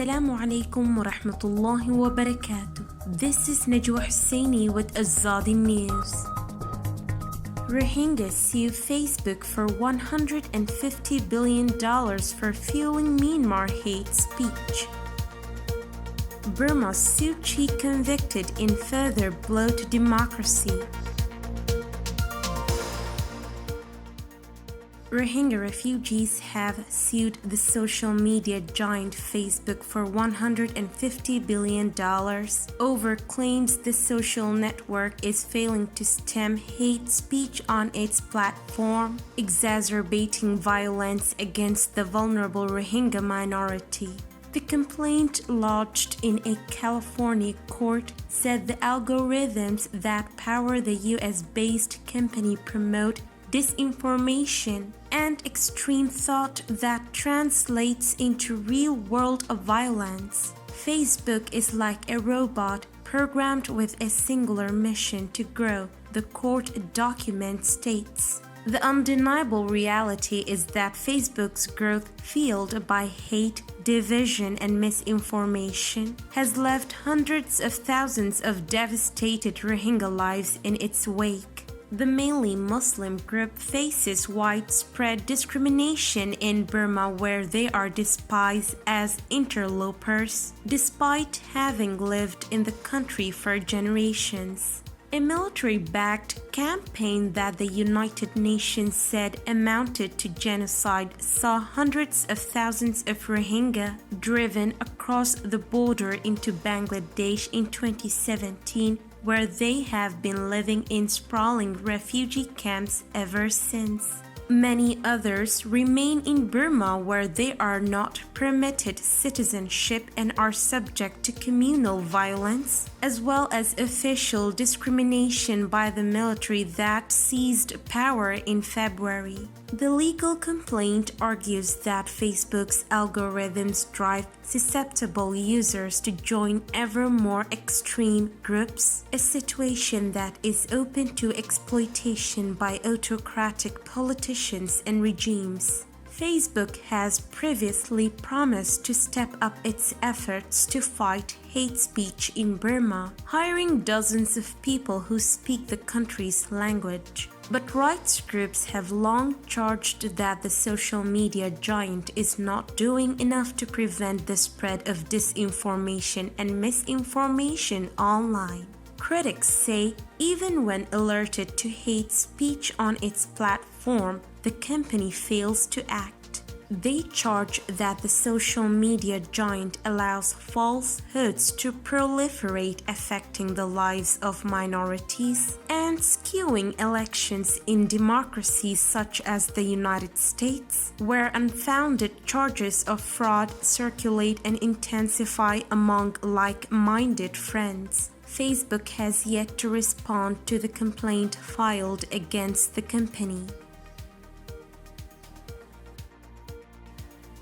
Assalamu alaikum wa rahmatullahi wa barakatuh. This is Najwa Husseini with Azadi News. Rohingya sue Facebook for $150 billion for fueling Myanmar hate speech. Burma Suu Kyi convicted in further blow to democracy. Rohingya refugees have sued the social media giant Facebook for $150 billion over claims the social network is failing to stem hate speech on its platform, exacerbating violence against the vulnerable Rohingya minority. The complaint lodged in a California court said the algorithms that power the US-based company promote disinformation and extreme thought that translates into real-world violence. Facebook is like a robot programmed with a singular mission to grow, the court document states. The undeniable reality is that Facebook's growth fueled by hate, division, and misinformation has left hundreds of thousands of devastated Rohingya lives in its wake. The mainly Muslim group faces widespread discrimination in Burma where they are despised as interlopers, despite having lived in the country for generations. A military-backed campaign that the United Nations said amounted to genocide saw hundreds of thousands of Rohingya driven across the border into Bangladesh in 2017, where they have been living in sprawling refugee camps ever since. Many others remain in Burma where they are not permitted citizenship and are subject to communal violence, as well as official discrimination by the military that seized power in February. The legal complaint argues that Facebook's algorithms drive susceptible users to join ever more extreme groups, a situation that is open to exploitation by autocratic politicians and regimes. Facebook has previously promised to step up its efforts to fight hate speech in Burma, hiring dozens of people who speak the country's language. But rights groups have long charged that the social media giant is not doing enough to prevent the spread of disinformation and misinformation online. Critics say even when alerted to hate speech on its platform, the company fails to act. They charge that the social media giant allows falsehoods to proliferate, affecting the lives of minorities and skewing elections in democracies such as the United States, where unfounded charges of fraud circulate and intensify among like-minded friends. Facebook has yet to respond to the complaint filed against the company.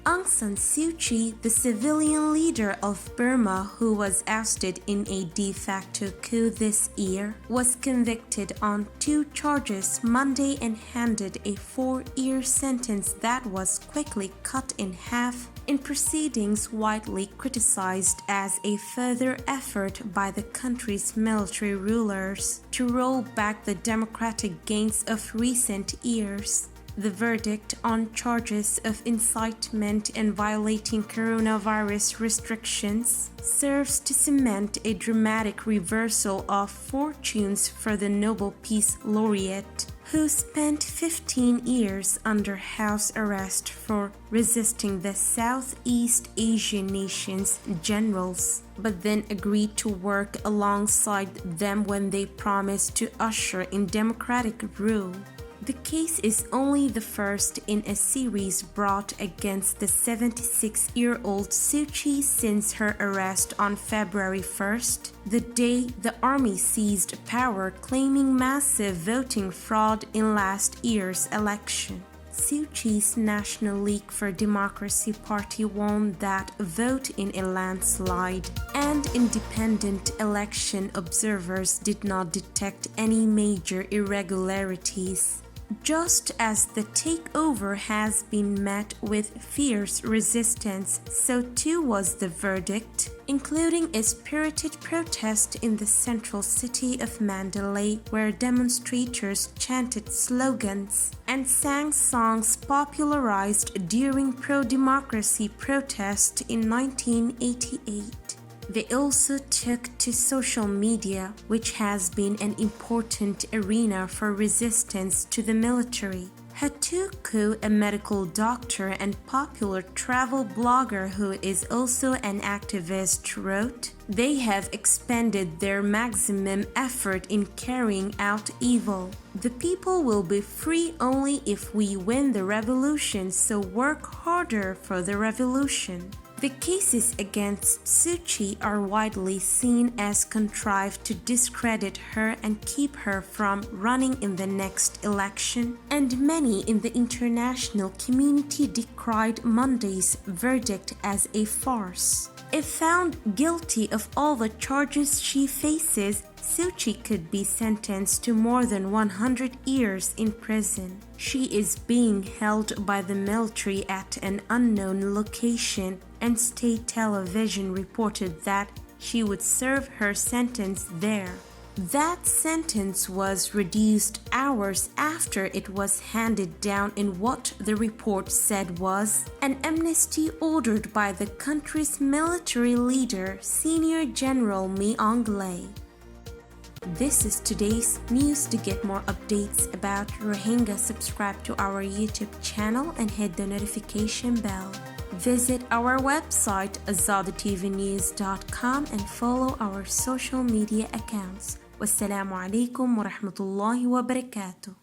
Aung San Suu Kyi, the civilian leader of Burma who was ousted in a de facto coup this year, was convicted on 2 charges Monday and handed a 4-year sentence that was quickly cut in half in proceedings widely criticized as a further effort by the country's military rulers to roll back the democratic gains of recent years. The verdict on charges of incitement and violating coronavirus restrictions serves to cement a dramatic reversal of fortunes for the Nobel Peace Laureate, who spent 15 years under house arrest for resisting the Southeast Asian nations' generals, but then agreed to work alongside them when they promised to usher in democratic rule. The case is only the first in a series brought against the 76-year-old Suu Kyi since her arrest on February 1st, the day the army seized power, claiming massive voting fraud in last year's election. Suu Kyi's National League for Democracy party won that vote in a landslide, and independent election observers did not detect any major irregularities. Just as the takeover has been met with fierce resistance, so too was the verdict, including a spirited protest in the central city of Mandalay, where demonstrators chanted slogans and sang songs popularized during pro-democracy protests in 1988. They also took to social media, which has been an important arena for resistance to the military. Hatuku, a medical doctor and popular travel blogger who is also an activist, wrote, "They have expended their maximum effort in carrying out evil. The people will be free only if we win the revolution, so work harder for the revolution." The cases against Suu Kyi are widely seen as contrived to discredit her and keep her from running in the next election, and many in the international community decried Monday's verdict as a farce. If found guilty of all the charges she faces, Suu Kyi could be sentenced to more than 100 years in prison. She is being held by the military at an unknown location, and state television reported that she would serve her sentence there. That sentence was reduced hours after it was handed down in what the report said was an amnesty ordered by the country's military leader, Senior General Mi Aung Hlaing. This is today's news. To get more updates about Rohingya, subscribe to our YouTube channel and hit the notification bell. Visit our website azaditvnews.com and follow our social media accounts. Wassalamu alaikum wa rahmatullahi wa barakatuh.